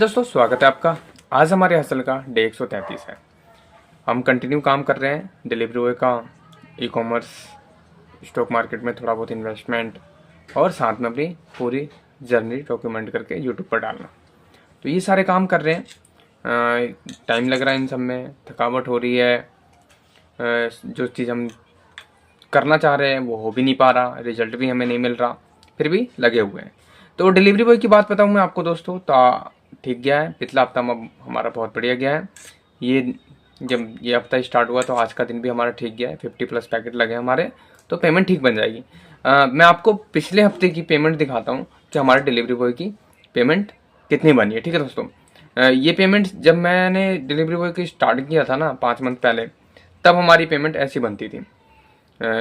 दोस्तों स्वागत है आपका। आज हमारे हसल का डे 133 है। हम कंटिन्यू काम कर रहे हैं डिलीवरी बॉय का, ई कॉमर्स, स्टॉक मार्केट में थोड़ा बहुत इन्वेस्टमेंट और साथ में अपनी पूरी जर्नी डॉक्यूमेंट करके यूट्यूब पर डालना। तो ये सारे काम कर रहे हैं। टाइम लग रहा है इन सब में, थकावट हो रही है। जो चीज़ हम करना चाह रहे हैं वो हो भी नहीं पा रहा, रिजल्ट भी हमें नहीं मिल रहा, फिर भी लगे हुए हैं। तो डिलीवरी बॉय की बात बताऊँ मैं आपको दोस्तों, तो ठीक गया है। पिछला हफ्ता हमारा बहुत बढ़िया गया है। जब ये हफ्ता स्टार्ट हुआ तो आज का दिन भी हमारा ठीक गया है। 50+ पैकेट लगे हमारे, तो पेमेंट ठीक बन जाएगी। मैं आपको पिछले हफ्ते की पेमेंट दिखाता हूँ कि हमारे डिलीवरी बॉय की पेमेंट कितनी बनी है। ठीक है दोस्तों, ये पेमेंट जब मैंने डिलीवरी बॉय की स्टार्ट किया था ना 5 मंथ पहले, तब हमारी पेमेंट ऐसी बनती थी।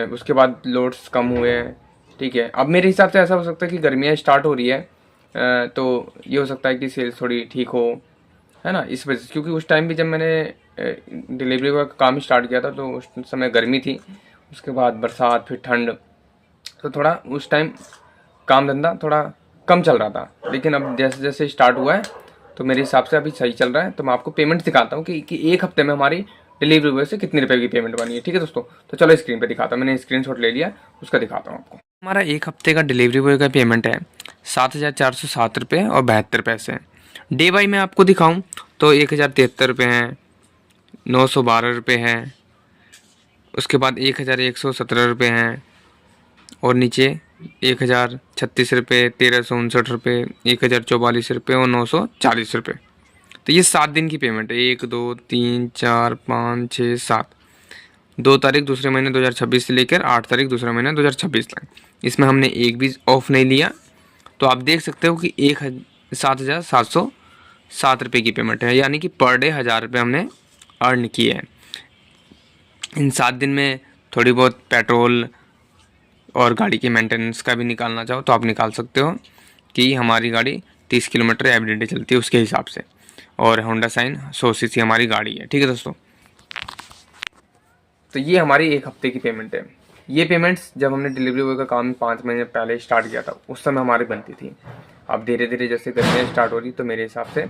उसके बाद लोड्स कम हुए हैं। ठीक है, अब मेरे हिसाब से ऐसा हो सकता है कि गर्मियाँ स्टार्ट हो रही है, तो ये हो सकता है कि सेल्स थोड़ी ठीक हो, है ना, इस वजह से। क्योंकि उस टाइम भी जब मैंने डिलीवरी का काम स्टार्ट किया था तो उस समय गर्मी थी, उसके बाद बरसात, फिर ठंड, तो थोड़ा उस टाइम काम धंधा थोड़ा कम चल रहा था। लेकिन अब जैसे जैसे स्टार्ट हुआ है तो मेरे हिसाब से अभी सही चल रहा है। तो मैं आपको पेमेंट दिखाता हूँ कि एक हफ्ते में हमारी डिलीवरी बॉय से कितने रुपए की पेमेंट बनी है। ठीक है दोस्तों, तो चलो स्क्रीन पे दिखाता हूँ। मैंने स्क्रीनशॉट ले लिया, उसका दिखाता हूँ आपको। हमारा एक हफ्ते का डिलीवरी बॉय का पेमेंट है 7,407 रुपये और 72 पैसे। डे बाई मैं आपको दिखाऊँ तो 1,073 रुपये हैं, 912 रुपये हैं, उसके बाद 1,117 रुपये हैं, और नीचे 1,036 रुपये, 1,359 रुपये, 1,044 रुपये और 940 रुपये। तो ये 7 दिन की पेमेंट है। 1 2 3 4 5 6 7, 2 तारीख दूसरे महीने 2026 से लेकर 8 तारीख दूसरा महीना 2026 तक। इसमें हमने एक भी ऑफ नहीं लिया। तो आप देख सकते हो कि 7,707 रुपये की पेमेंट है, यानी कि पर डे 1,000 रुपये हमने अर्न किए हैं। इन 7 दिन में थोड़ी बहुत पेट्रोल और गाड़ी की मेंटेनेंस का भी निकालना चाहो तो आप निकाल सकते हो कि हमारी गाड़ी 30 किलोमीटर एवरीडे चलती है उसके हिसाब से, और होंडा साइन 100 सीसी हमारी गाड़ी है। ठीक है दोस्तों, तो ये हमारी एक हफ्ते की पेमेंट है। ये पेमेंट्स जब हमने डिलीवरी बॉय का काम 5 महीने पहले स्टार्ट किया था उस समय हमारी बनती थी। अब धीरे धीरे जैसे गर्मियाँ स्टार्ट हो रही, तो मेरे हिसाब से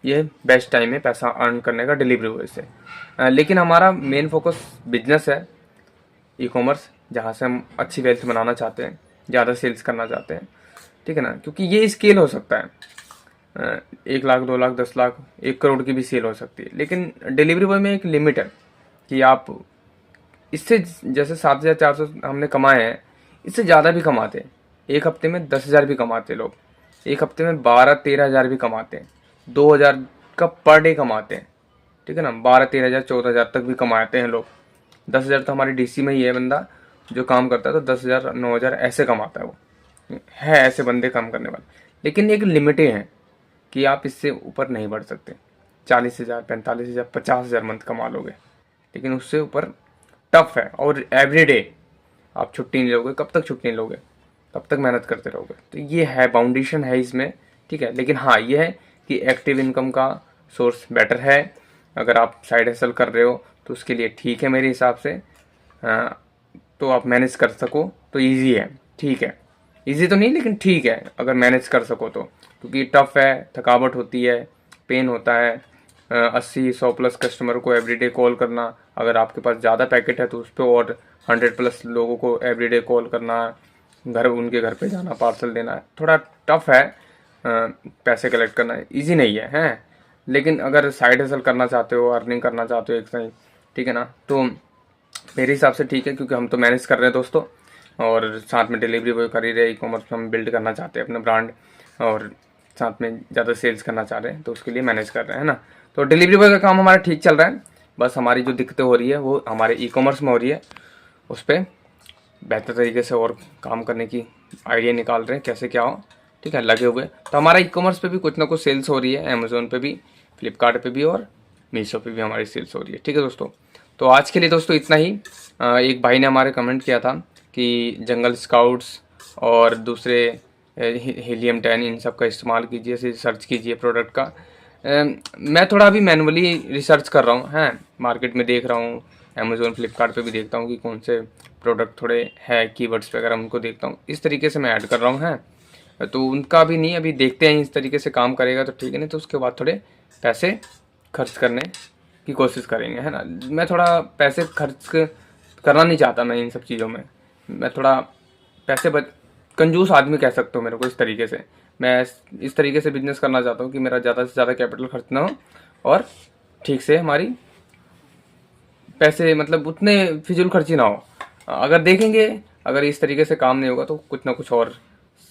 ये बेस्ट टाइम है पैसा अर्न करने का डिलीवरी बॉय से। लेकिन हमारा मेन फोकस बिजनेस है, ई कॉमर्स, जहाँ से हम अच्छी वेल्थ बनाना चाहते हैं, ज़्यादा सेल्स करना चाहते हैं। ठीक है ना, क्योंकि ये स्केल हो सकता है। 1 लाख, 2 लाख, 10 लाख, 1 करोड़ की भी सेल हो सकती है। लेकिन डिलीवरी बॉय में एक लिमिट है कि आप इससे, जैसे 7,400 हमने कमाए हैं, इससे ज़्यादा भी कमाते हैं। एक हफ्ते में 10,000 भी कमाते लोग, एक हफ्ते में 12-13 हज़ार भी कमाते हैं, 2,000 का पर डे कमाते हैं। ठीक है ना, 12-13 हज़ार, 14,000 तक भी कमाते हैं लोग। 10,000 तो हमारी डीसी में ही है बंदा जो काम करता है, तो 10,000, 9,000 ऐसे कमाता है। वो है ऐसे बंदे काम करने वाले, लेकिन एक लिमिट है कि आप इससे ऊपर नहीं बढ़ सकते। 40,000, 45,000, 50,000 मंथ कमा लोगे, लेकिन उससे ऊपर टफ है। और एवरीडे आप छुट्टी नहीं लोगे। कब तक छुट्टी नहीं लोगे? तब तक मेहनत करते रहोगे। तो ये है, बाउंडेशन है इसमें। ठीक है, लेकिन हाँ ये है कि एक्टिव इनकम का सोर्स बेटर है। अगर आप साइड हसल कर रहे हो तो उसके लिए ठीक है मेरे हिसाब से। तो आप मैनेज कर सको तो ईजी है। ठीक है, ईजी तो नहीं लेकिन ठीक है अगर मैनेज कर सको तो, क्योंकि टफ है, थकावट होती है, पेन होता है। 80-100+ कस्टमर को एवरीडे कॉल करना, अगर आपके पास ज़्यादा पैकेट है तो उस पर और 100+ लोगों को एवरीडे कॉल करना, उनके घर पे जाना, पार्सल देना, थोड़ा टफ है। पैसे कलेक्ट करना इजी नहीं है, हैं। लेकिन अगर साइड हसल करना चाहते हो, अर्निंग करना चाहते हो एक सही, ठीक है ना, तो मेरे हिसाब से ठीक है। क्योंकि हम तो मैनेज कर रहे हैं दोस्तों, और साथ में डिलीवरी बॉय कर ही रहे, ई कॉमर्स हम बिल्ड करना चाहते हैं अपना ब्रांड, और साथ में ज़्यादा सेल्स करना चाह रहे हैं, तो उसके लिए मैनेज कर रहे हैं, है ना। तो डिलीवरी बॉय का काम हमारा ठीक चल रहा है। बस हमारी जो दिक्कतें हो रही है वो हमारे ई कॉमर्स में हो रही है। उस पर बेहतर तरीके से और काम करने की आइडिया निकाल रहे हैं, कैसे क्या हो। ठीक है, लगे हुए। तो हमारा ई कॉमर्स पे भी कुछ ना कुछ सेल्स हो रही है, अमेज़ोन पे भी, फ्लिपकार्ट पे भी और मीशो पे भी हमारी सेल्स हो रही है। ठीक है दोस्तों, तो आज के लिए दोस्तों इतना ही। एक भाई ने हमारे कमेंट किया था कि जंगल स्काउट्स और दूसरे हीलियम 10 इन सब का इस्तेमाल कीजिए, इसे सर्च कीजिए प्रोडक्ट का। मैं थोड़ा अभी मैनुअली रिसर्च कर रहा हूँ, हैं, मार्केट में देख रहा हूँ, अमेज़ोन फ्लिपकार्ट पे भी देखता हूँ कि कौन से प्रोडक्ट थोड़े है कीवर्ड्स वगैरह, उनको देखता हूँ। इस तरीके से मैं ऐड कर रहा हूँ, हैं। तो उनका भी नहीं, अभी देखते हैं इस तरीके से काम करेगा तो ठीक है, नहीं तो उसके बाद थोड़े पैसे खर्च करने की कोशिश करेंगे, है ना। मैं थोड़ा पैसे खर्च करना नहीं चाहता मैं इन सब चीज़ों में। मैं थोड़ा पैसे कंजूस आदमी कह सकते हो मेरे को इस तरीके से। मैं इस तरीके से बिजनेस करना चाहता हूँ कि मेरा ज़्यादा से ज़्यादा कैपिटल खर्च ना हो और ठीक से हमारी पैसे मतलब उतने फिजूल खर्ची ना हो। अगर देखेंगे अगर इस तरीके से काम नहीं होगा तो कुछ ना कुछ और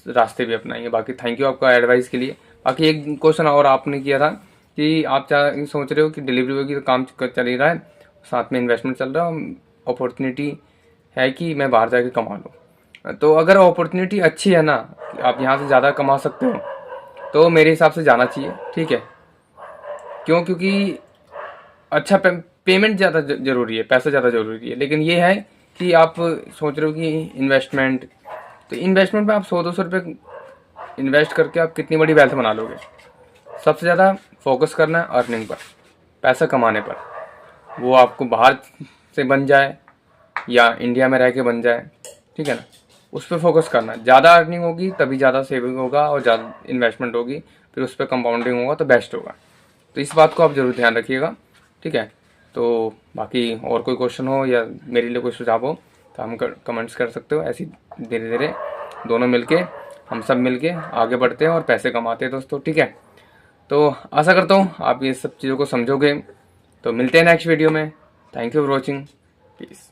रास्ते भी अपनाएंगे। बाकी थैंक यू आपका एडवाइस के लिए। बाकी एक क्वेश्चन और आपने किया था कि आप सोच रहे हो कि डिलीवरी बॉय की तो काम चल ही रहा है, साथ में इन्वेस्टमेंट चल रहा है, अपॉर्चुनिटी है कि मैं बाहर जाके कमा लूँ। तो अगर अपॉर्चुनिटी अच्छी है ना, आप यहाँ से ज़्यादा कमा सकते हो, तो मेरे हिसाब से जाना चाहिए, ठीक है। क्यों? क्योंकि अच्छा पेमेंट ज़्यादा जरूरी है, पैसा ज़्यादा जरूरी है, लेकिन ये है कि आप सोच रहे हो कि इन्वेस्टमेंट, तो इन्वेस्टमेंट में आप 100-200 रुपये इन्वेस्ट करके आप कितनी बड़ी वेल्थ बना लोगे। सबसे ज़्यादा फोकस करना है अर्निंग पर, पैसा कमाने पर। वो आपको बाहर से बन जाए या इंडिया में रह के बन जाए, ठीक है ना, उस पर फोकस करना। ज़्यादा अर्निंग होगी तभी ज़्यादा सेविंग होगा और ज़्यादा इन्वेस्टमेंट होगी, फिर उस पर कंपाउंडिंग होगा तो बेस्ट होगा। तो इस बात को आप ज़रूर ध्यान रखिएगा, ठीक है। तो बाकी और कोई क्वेश्चन हो या मेरे लिए कोई सुझाव हो तो हम कमेंट्स कर सकते हो। ऐसी धीरे धीरे दोनों मिलके, हम सब मिलके आगे बढ़ते हैं और पैसे कमाते हैं दोस्तों, ठीक है। तो आशा करता हूँ आप ये सब चीज़ों को समझोगे। तो मिलते हैं नेक्स्ट वीडियो में। Thank you for watching, piece.